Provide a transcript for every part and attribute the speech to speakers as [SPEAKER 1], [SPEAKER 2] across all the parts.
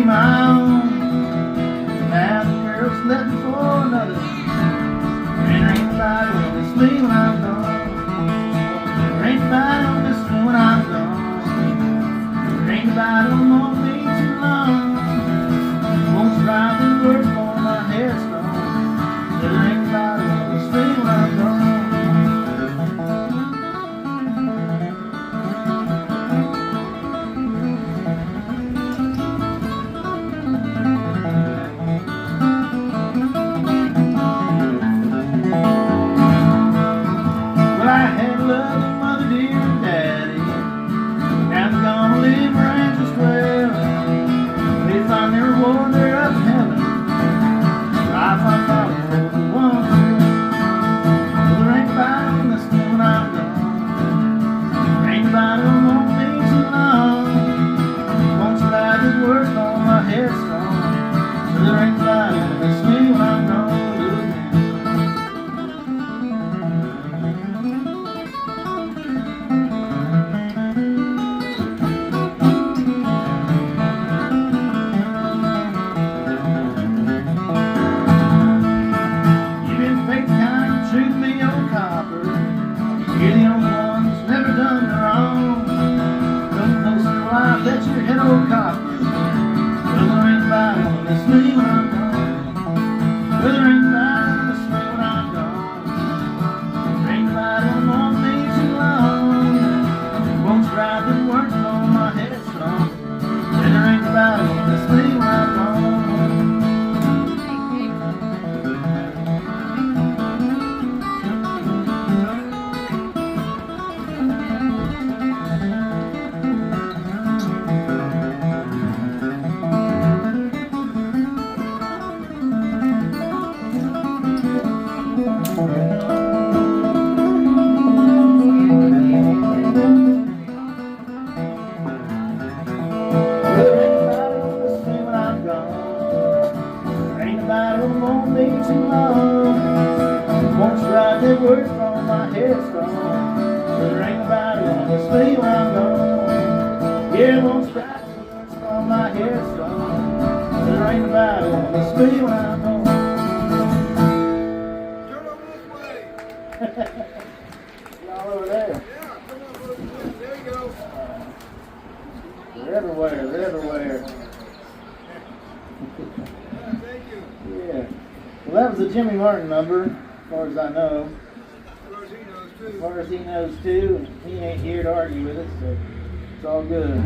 [SPEAKER 1] my own. Now the girl's nothing for another. There ain't nobody will miss me when I'm gone. There ain't nobody will miss me when I'm gone. There ain't nobody who won't be too long. Won't drive the work on my headstone. There ain't nobody who will miss me when I'm gone. Well, I had loving mother, dear and daddy. Now they're gonna live right just well. They find their reward, they're up in heaven. Life I follow for the one true. Well, there ain't nobody who'll miss me when I'm gone. There ain't nobody who won't be too long. Won't you write this word on my headstone? There ain't nobody who'll miss me when I'm gone. Treat me, old copper. You're the only one who's never done me wrong. Come closer to life, let your head, old copper. Well, there ain't nobody who'll miss me when I'm gone. Well, there ain't nobody who'll miss me when I'm gone. There ain't nobody who won't be too long. Won't you write the words on my headstone? Well, there ain't nobody who'll miss me when I'm gone. Won't be too long. Won't you write that word on my headstone? There ain't nobody gonna miss me when I'm gone. Yeah, won't you write that word on my headstone? There ain't nobody gonna miss me when I'm gone.
[SPEAKER 2] Turn over this way.
[SPEAKER 1] Y'all over there.
[SPEAKER 2] Yeah, come on, there you go.
[SPEAKER 1] They're everywhere. They're everywhere.
[SPEAKER 2] Yeah, thank you.
[SPEAKER 1] Yeah. Well, that was a Jimmy Martin number, as far as I know.
[SPEAKER 2] As far as he knows, too.
[SPEAKER 1] As far as he knows, too. And he ain't here to argue with us, so it's all good.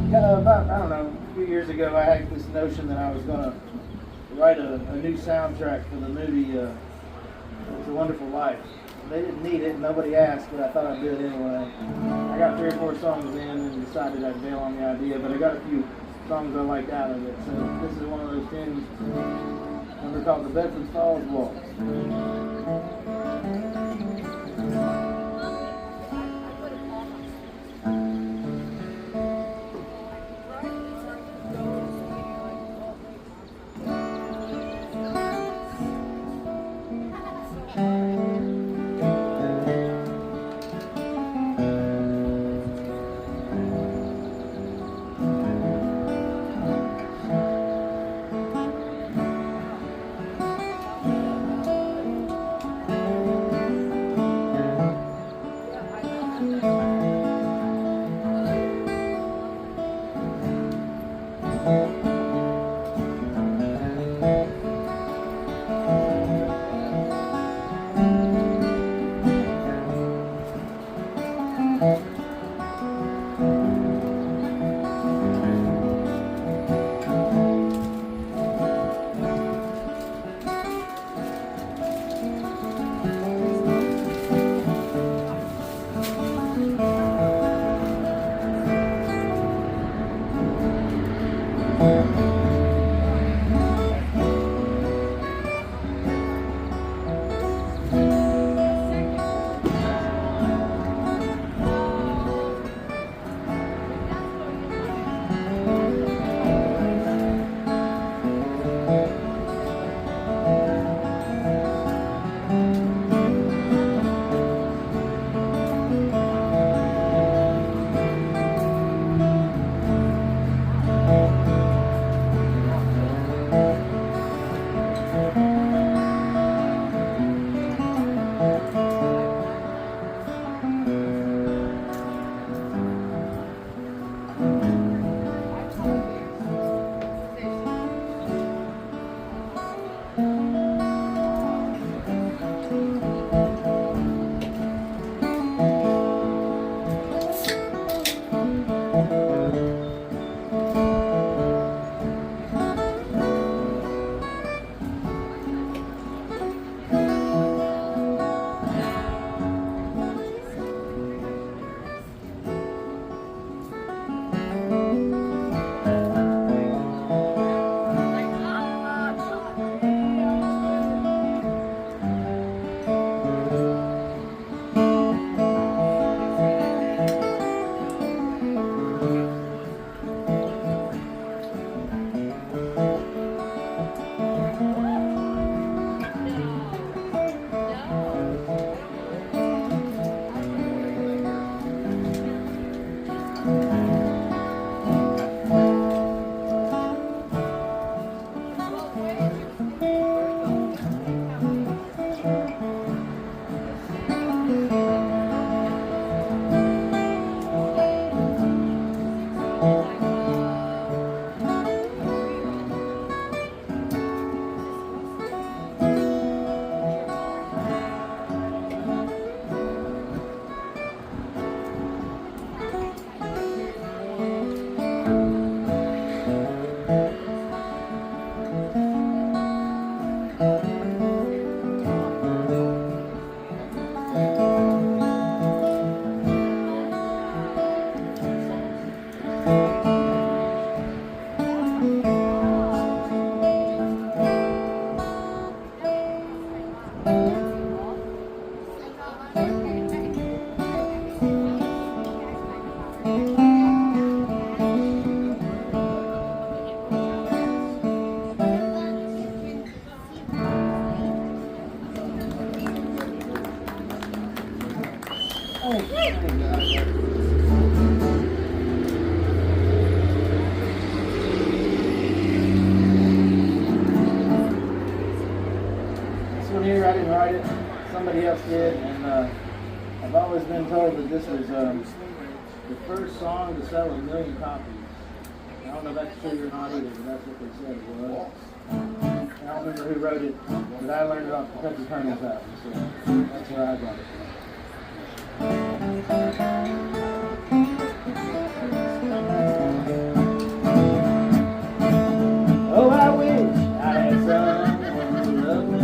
[SPEAKER 1] About, I don't know, a few years ago, I had this notion that I was going to write a new soundtrack for the movie It's a Wonderful Life. They didn't need it, nobody asked, but I thought I'd do it anyway. I got 3 or 4 songs in and decided I'd bail on the idea, but I got a few songs I liked out of it. So this is one of those tunes, number called the Bedford Falls Waltz. This one here, I didn't write it. Somebody else did, and I've always been told that this was the first song to sell 1 million copies. I don't know if that's true or not either, but that's what they said it was. I don't remember who wrote it, but I learned it off Kentucky Colonel's album, so that's where I got it from. Oh, I wish I had someone to love me,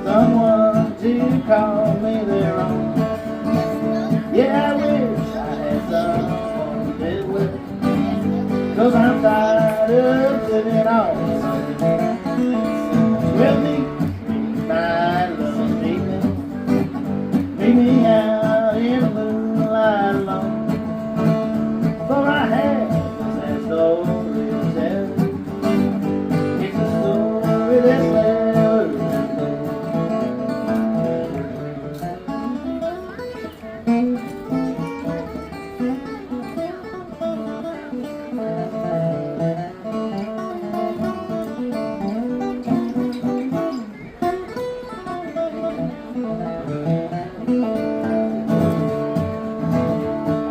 [SPEAKER 1] someone to call me their own. Yeah, I wish I had someone to live with, 'cause I'm tired of living all alone. Well, meet my love, meet me out in the moonlight alone. For I have this sad story to tell. It's a story that's never told.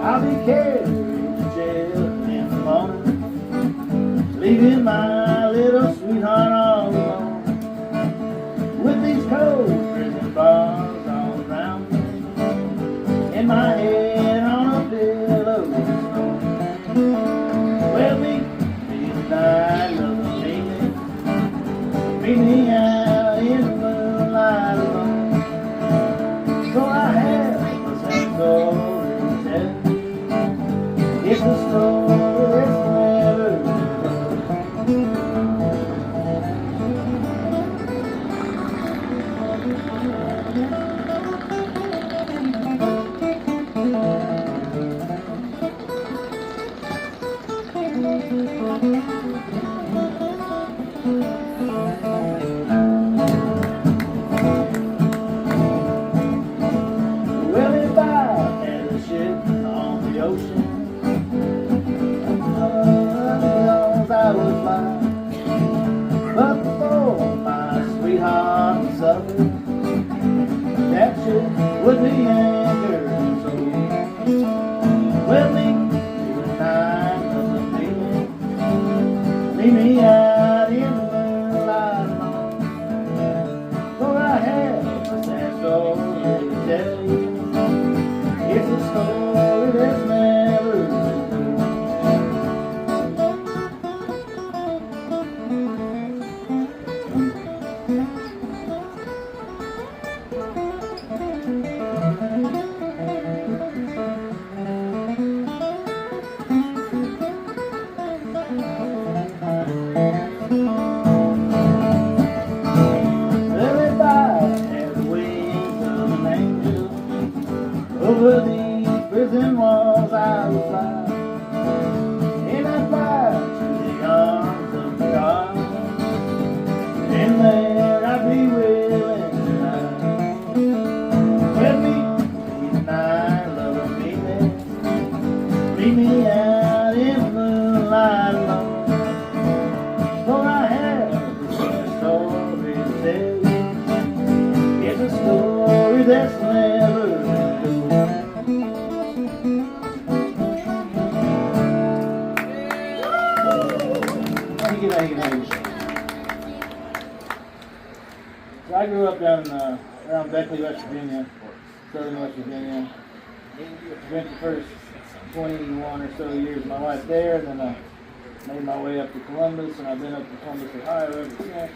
[SPEAKER 1] I'll be carried to jail in the morning, leaving my little sweetheart all alone. With these cold prison bars all around me, and my head on a pillow of stone. Well, meet me tonight, love, meet me out in the moonlight alone. So I have a sad story to tell. It's a story that's never Well, if I had a ship on the ocean, I would fly. But before my sweetheart suffered, that ship would be anchored and sold. Well, meet me tonight, love, meet me out in the moonlight alone. For I have a sad story to tell you. It's a story that's never told. Well, if I had the wings of an angel, over these prison walls I would fly, and I'd fly to the arms of God, and there I'd be willing to die. Well, meet me tonight, love, meet me out in the moonlight alone. For I have a sad story to tell you. It's a story that's never told. Thank you. So I grew up down around Beckley, West Virginia, southern West Virginia. Spent the first 21 or so years of my life there, and then I made my way up to Columbus, and I've been up to Columbus, Ohio ever since.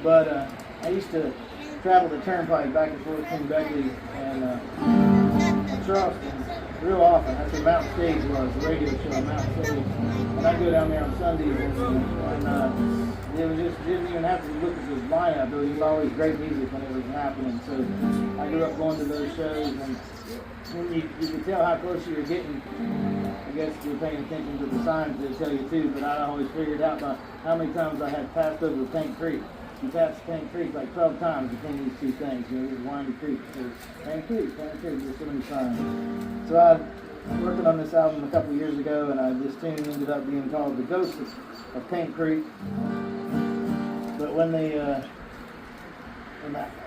[SPEAKER 1] But I used to travel the turnpike back and forth between Beckley and Charleston real often. That's where Mountain Stage was, the radio show on Mountain Stage. And I'd go down there on Sundays, and it was just, didn't even have to look at the lineup. There was always great music when it was happening. So I grew up going to those shows, and you could tell how close you were getting. I guess if you were paying attention to the signs, they'd tell you too, but I always figured out by how many times I had passed over Paint Creek. You passed Paint Creek like 12 times between these two things. You know, this is Windy Creek. So Paint Creek, there's so many signs. So I was working on this album a couple of years ago, and this tune ended up being called The Ghost of Paint Creek. But when the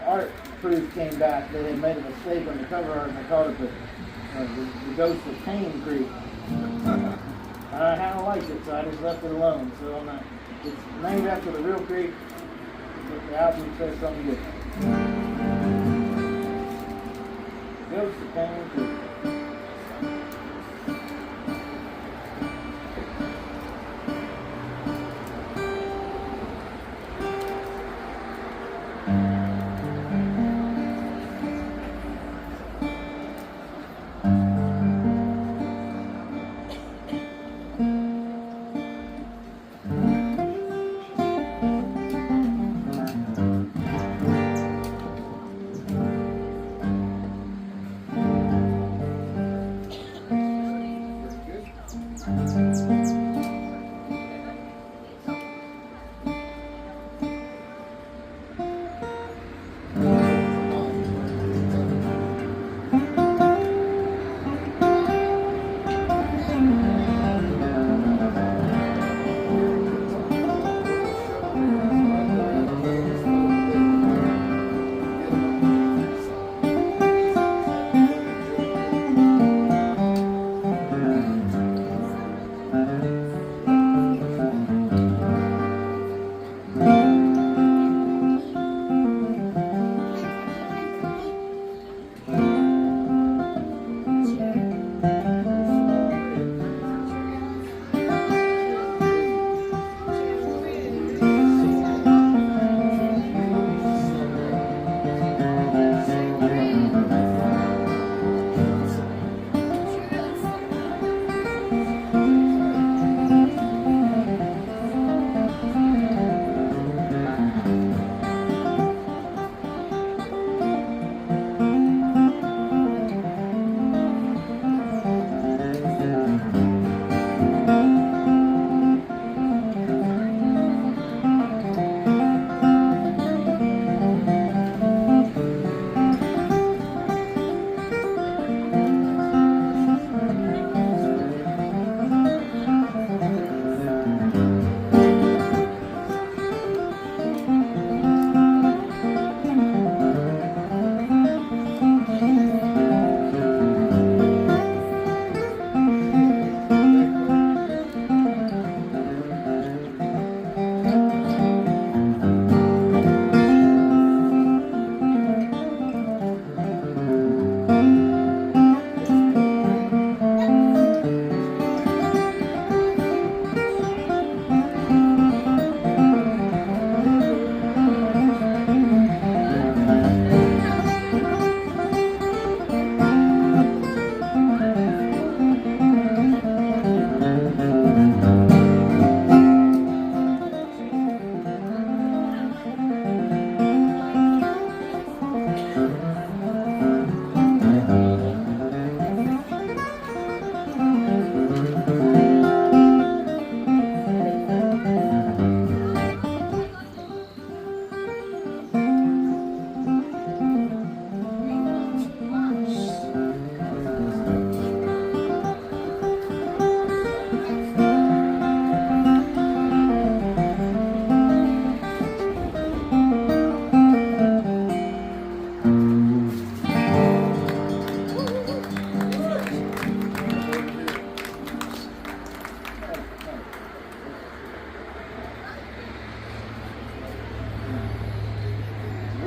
[SPEAKER 1] art proof came back, they had made a mistake on the cover art, and they called it the Ghost of Pain Creek. I kind of liked it, so I just left it alone. So it's named after the real creek, but the album says something different. Ghost of Pain Creek.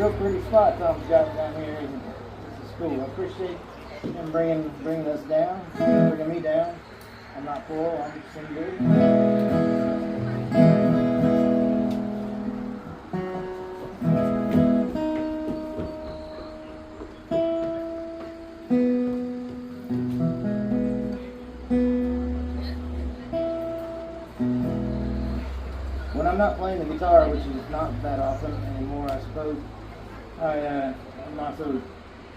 [SPEAKER 1] real pretty spot Tom's got down here. This is cool. I appreciate him bringing us down, bringing me down. I'm not full. I'm just in good. When I'm not playing the guitar, which is not that often anymore, I suppose, I'm also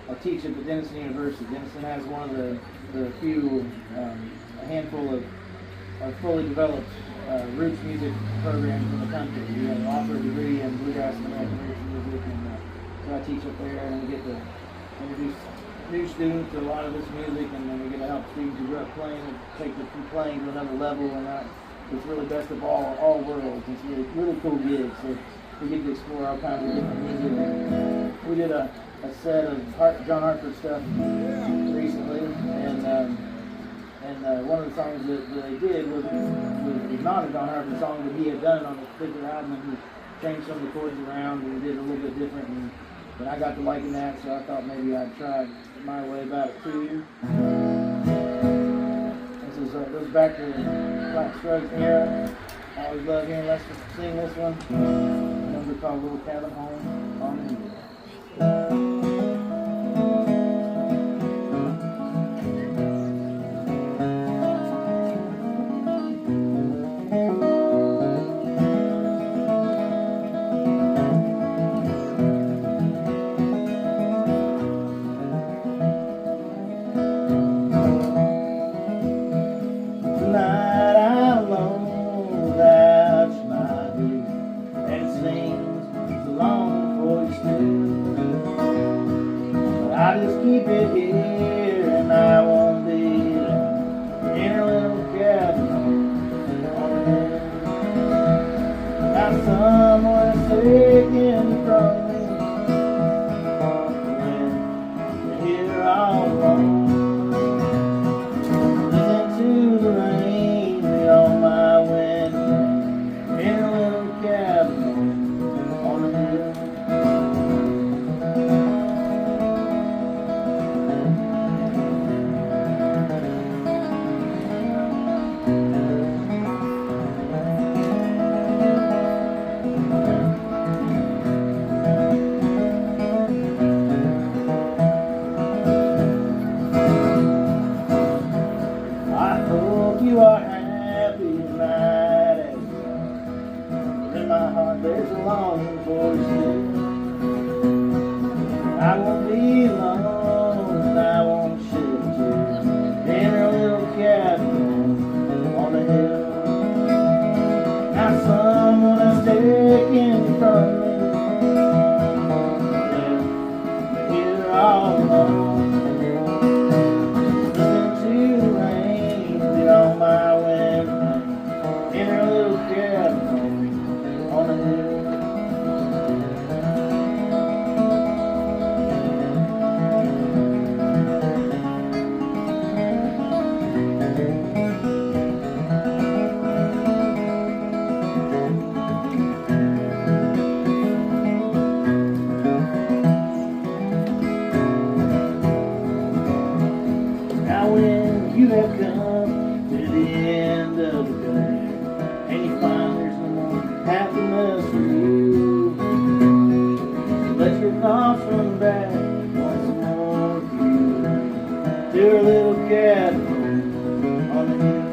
[SPEAKER 1] I teach at the Denison University. Denison has one of the few, a handful of fully developed roots music programs in the country. We offer a degree in bluegrass and American roots music, and so I teach up there, and we get to introduce new students to a lot of this music, and then we get to help students who grew up playing and take it from playing to another level, and it's really best of all worlds. It's really cool gig. So we get to explore all kinds of different music. We did a set of John Hartford stuff recently, and one of the songs that they did was not a John Hartford song, but he had done it on a particular album, and he changed some of the chords around and did it a little bit different. And I got to liking that, so I thought maybe I'd try my way about it too. This goes back to the Black Strokes era. I always love hearing Lester sing this one. A number called Little Cabin Home on the Hill. I just keep it here, and I won't be in a little cabin on the hill. Now someone's taken from me when you're here all alone. Listen to the rain beat on my window in a little cabin on the hill. You are happy tonight, and in my heart there's a longing for you still. I won't be alone, and I won't shed you in a little cabin on the hill. Now someone has taken from me, yeah, here all alone. On my window in her little cabin on the hill. Now when you have come to the end of the day, and you find there's no more happiness for you, let your thoughts run back once more to you, to her little cabin on the hill.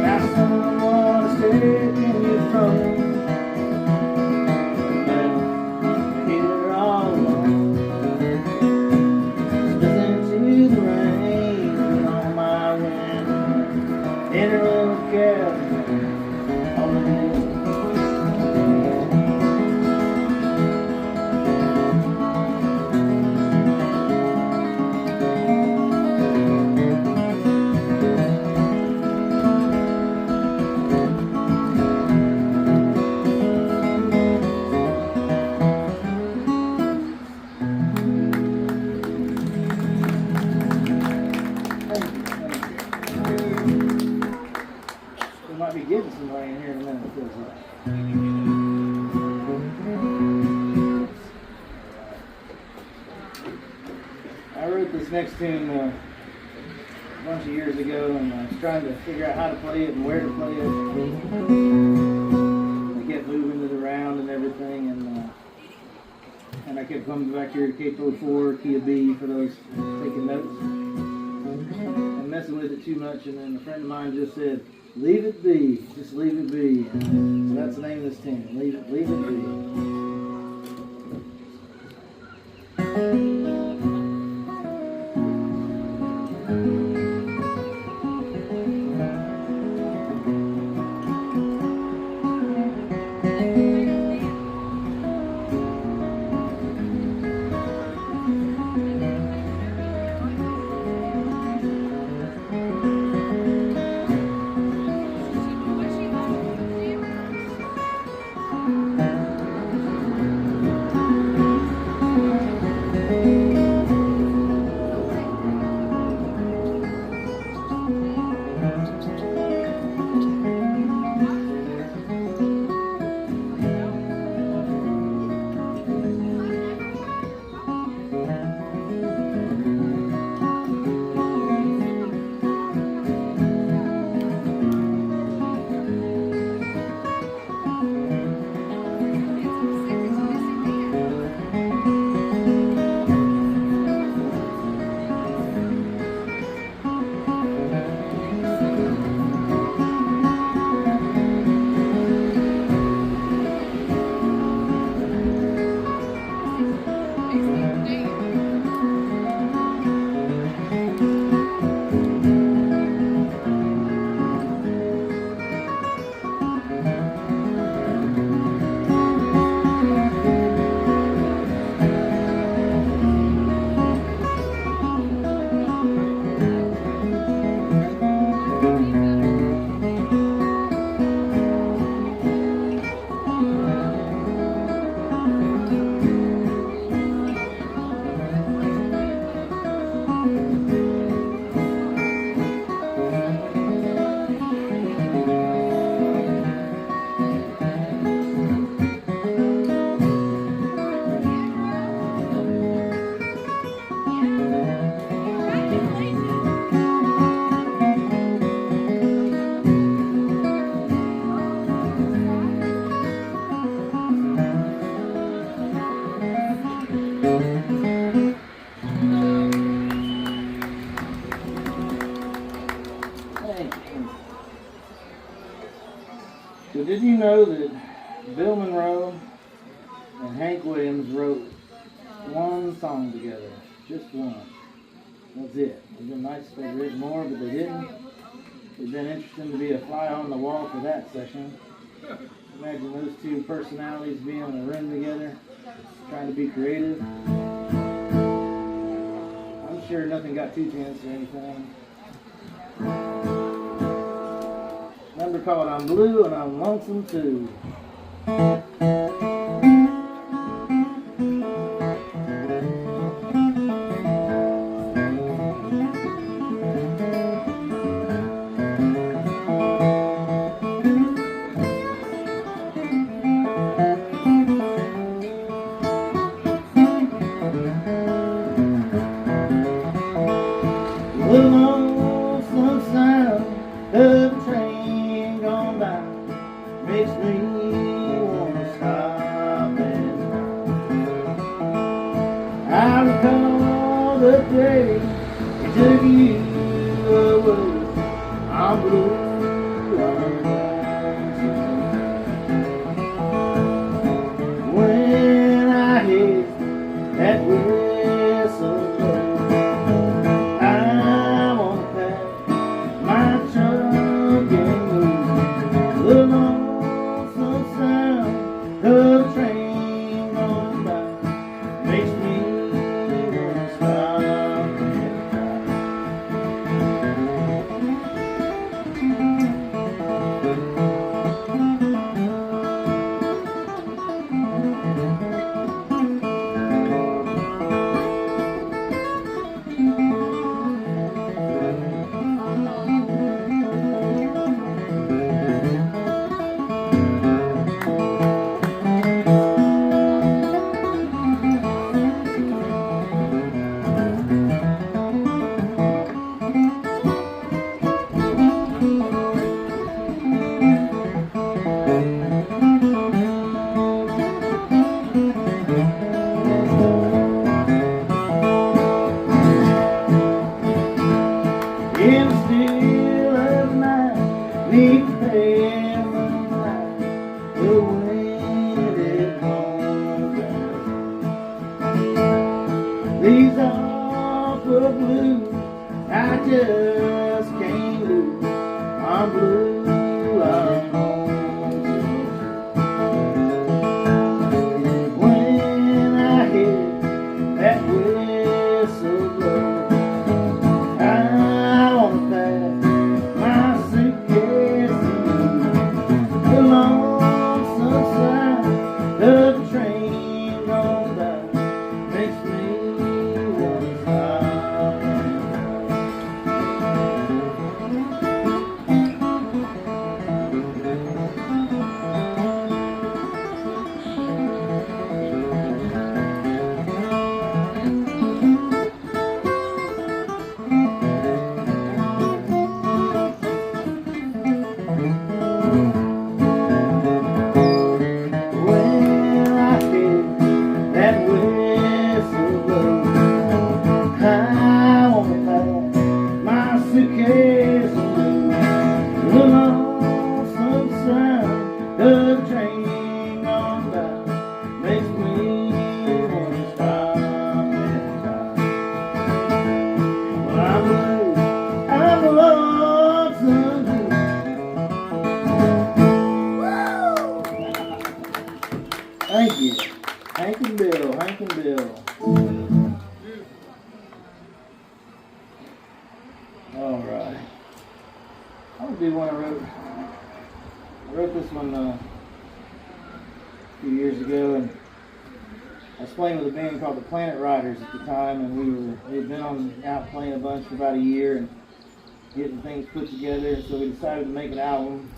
[SPEAKER 1] Now someone is taking you from me, and here all alone. Listen to the rain on my window in her little cabin on the hill. We might be getting somebody in here in a minute, it feels like. next tune a bunch of years ago, and I was trying to figure out how to play it and where to play it. I kept moving it around and everything, and I kept coming back here to K4, key of B for those taking notes, and messing with it too much. And then a friend of mine just said, "Leave it be, just leave it be." So that's the name of this tune. Leave it be. So did you know that Bill Monroe and Hank Williams wrote one song together? Just one. That's it. It would have been nice if they'd written more, but they didn't. It would have been interesting to be a fly on the wall for that session. Imagine those two personalities being in a room together, trying to be creative. I'm sure nothing got too tense or anything. Number called "I'm Blue and I'm Lonesome Too." The lonesome sound of a train gone by makes me wanna stop and stop. I recall the day it took you away. I'm blue, I'm lonesome. When I hear that whistle blow, the lonesome sound of a train going by makes me wanna stop and cry. I'm blue, I'm homesick. When I hear that whistle blow, I wanna pack my suitcase and the lonesome sound of the train going by makes me wanna stop and when I hear that whistle blow, I wanna pack my suitcase and the lonesome sound of the train going by makes me wanna stop and die. Well, I'm blue, I'm lonesome too. Thank you. Hank and Bill, Hank and Bill. All right. I'm gonna do one I wrote this one a few years ago, and I was playing with a band called the Planet Riders at the time, and we had been out playing a bunch for about a year and getting things put together, so we decided to make an album,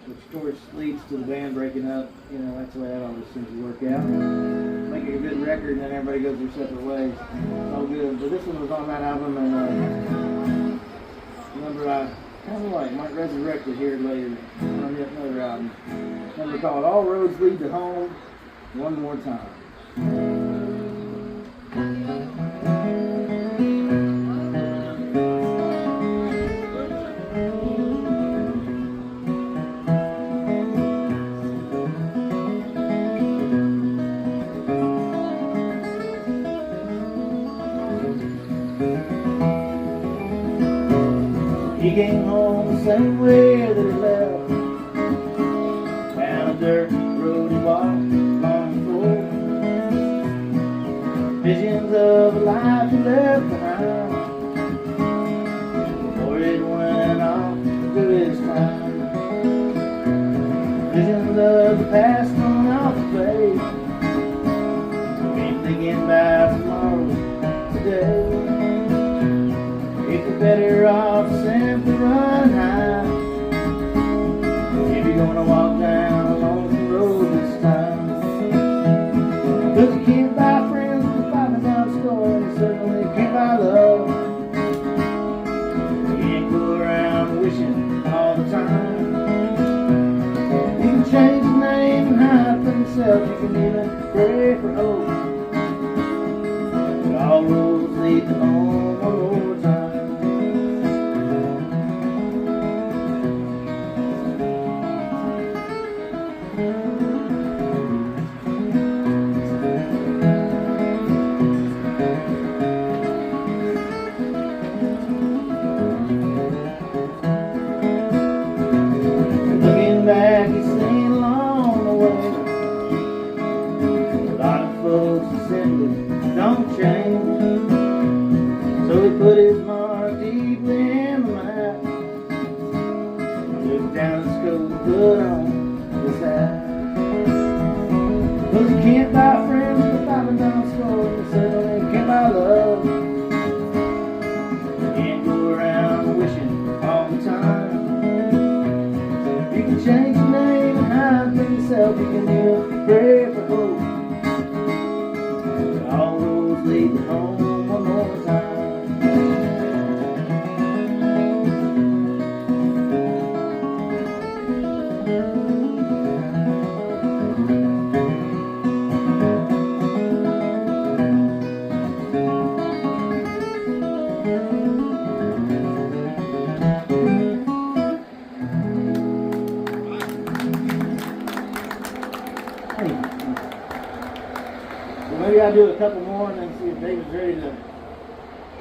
[SPEAKER 1] which of course leads to the band breaking up. You know, that's the way that always seems to work out. Making a good record and then everybody goes their separate ways. It's all good. But this one was on that album, and number I kind of might resurrect it here later on yet another album. Number called All Roads Lead to Home, one more time. He came home the same way that he left, down a dirt road he walked long before. Visions of a life he left behind before it went off to his time. Visions of the past going off his face, ain't thinking about tomorrow today. If you're better off simply run high, if you're gonna walk down a lonely road this time. 'Cause you can't buy friends with a $5 store, and you certainly can't buy love. You can't go around wishing all the time. You can change your name and hide from yourself, you can even pray for hope, but all roads lead to home one more time. Looking back, he's seen along the way, a lot of folks who simply don't change. So he put his mark deeply in the map, took down the scope and put on his hat. 'Cause you can't buy friends with a $5 store, and you certainly can't buy love. You can't go around wishing all the time. You can change your name and hide from yourself, you can even pray for hope, but all roads lead to home one more time. So maybe I'll do a couple more and then see if David's ready to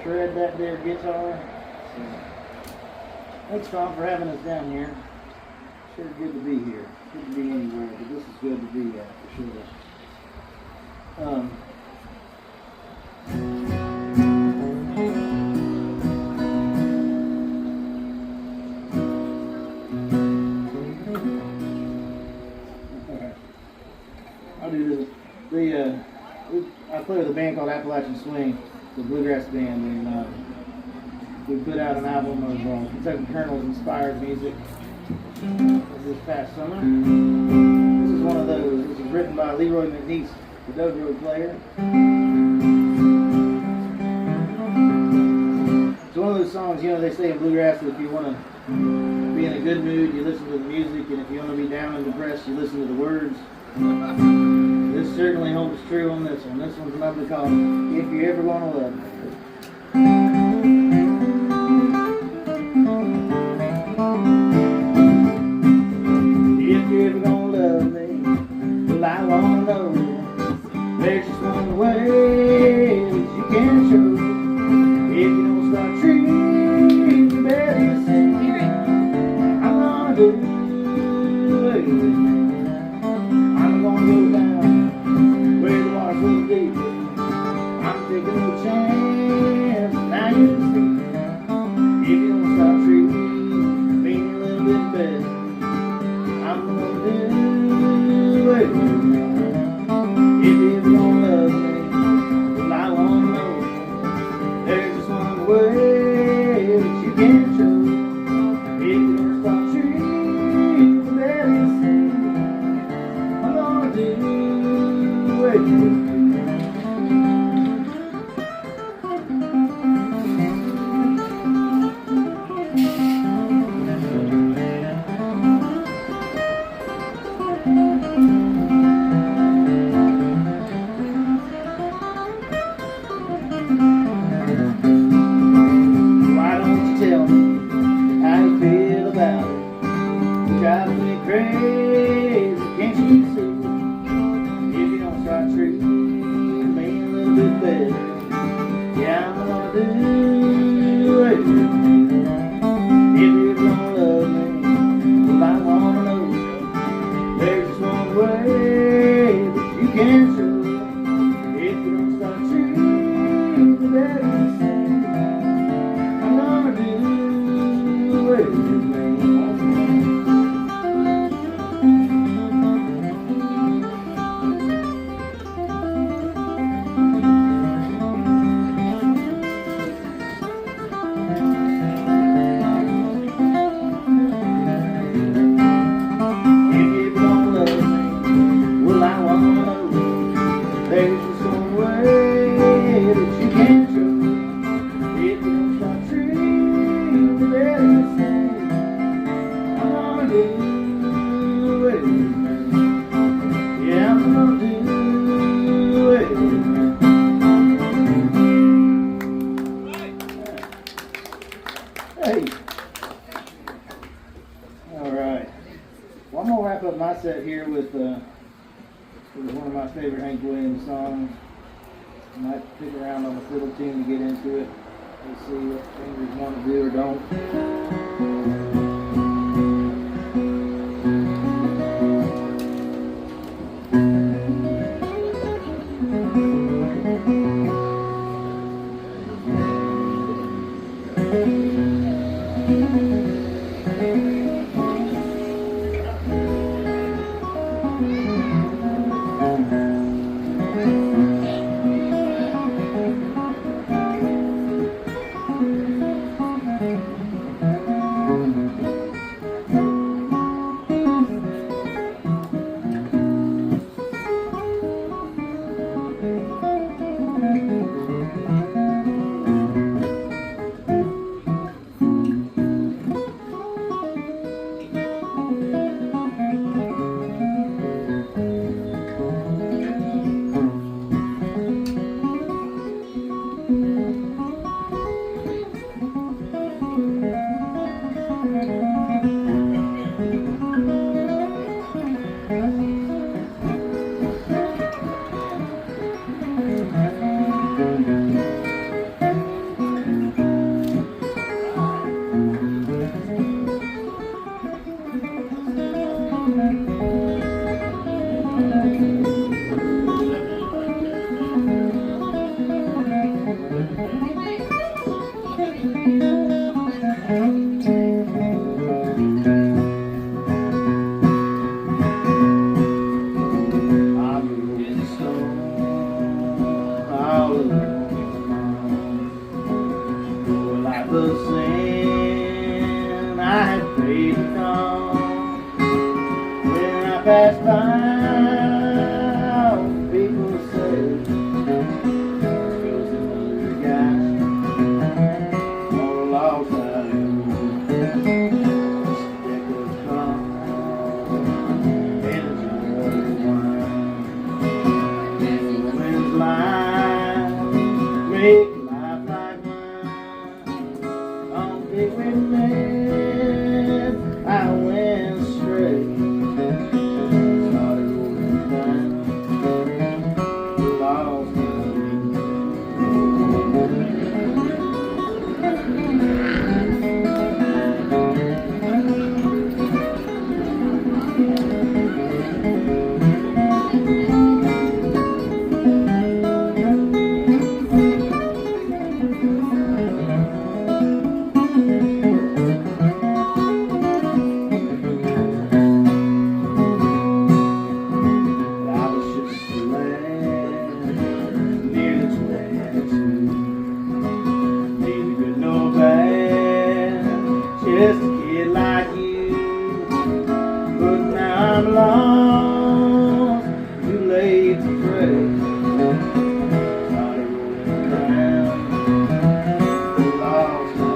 [SPEAKER 1] shred that there guitar. So, Thanks, Tom, for having us down here. Sure good to be here. Good to be anywhere, but this is good to be at for sure. I'll do this. I play with a band called Appalachian Swing, it's a bluegrass band, and we put out an album of Kentucky Colonel's inspired music this past summer. This is one of those. This is written by Leroy McNeese, the dobro player. It's one of those songs, you know, they say in bluegrass that if you want to be in a good mood, you listen to the music, and if you want to be down and depressed, you listen to the words. This certainly holds true on this one. This one's number called If You're Ever Gonna Love Me. If you're ever gonna love me, well, I wanna know there's just one way that you can show. If you don't start treating me better, you say, I'm gonna do it. I'm gonna go down where the water's a little deeper. I'm taking a chance, now you see. If you don't start treating me a little bit better, I'm gonna do it. If you ever gonna love me, well, I wanna know there's just one way that you can show. If you don't stop treating me better, you see, I'm gonna do it. Why don't you tell me how you feel about it? You're driving me crazy, can't you see? If you don't start treating me a little bit better, yeah, I'm gonna do it. If you're gonna love me, well, I wanna know there's just one way that you can show. If you don't start treating me better, you say, I'm gonna do it. If you're gonna love me, well, I wanna know there's just one way that you can show. If you don't start treating me better, you say, I'm gonna do it. Yeah, I'm gonna do it. Hey. All right. Well, I'm gonna wrap up my set here with one of my favorite Hank Williams songs. I might pick around on the fiddle tune to get into it. Let's see what fingers want to do or don't. pass by, people say, there goes another guy on a log side. Deck of cards and a jar of wine. Wind's line, make life like mine. On big windmills, I went straight. Started rolling down, lost my just a kid like you, but now I'm lost, too late to pray. Started rolling around, lost my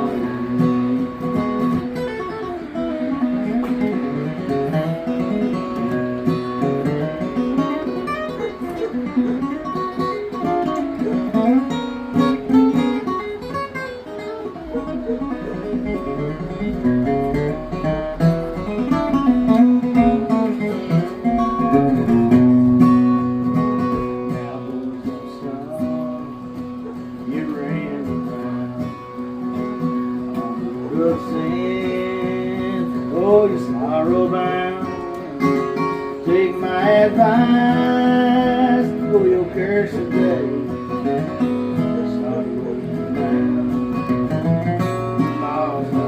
[SPEAKER 1] oh, you're sorrow bound. Take my advice, go your curse today. Start rolling down, lost my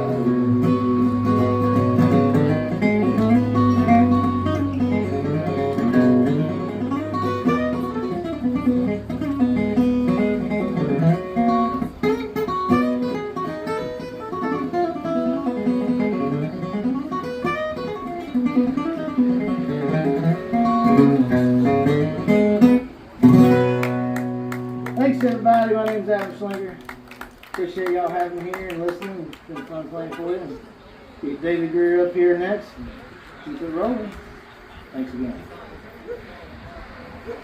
[SPEAKER 1] Thanks everybody, my name's Schlenker. Appreciate y'all having me here and listening. It's been fun playing for you. And keep David Greer up here next and keep it rolling. Thanks again.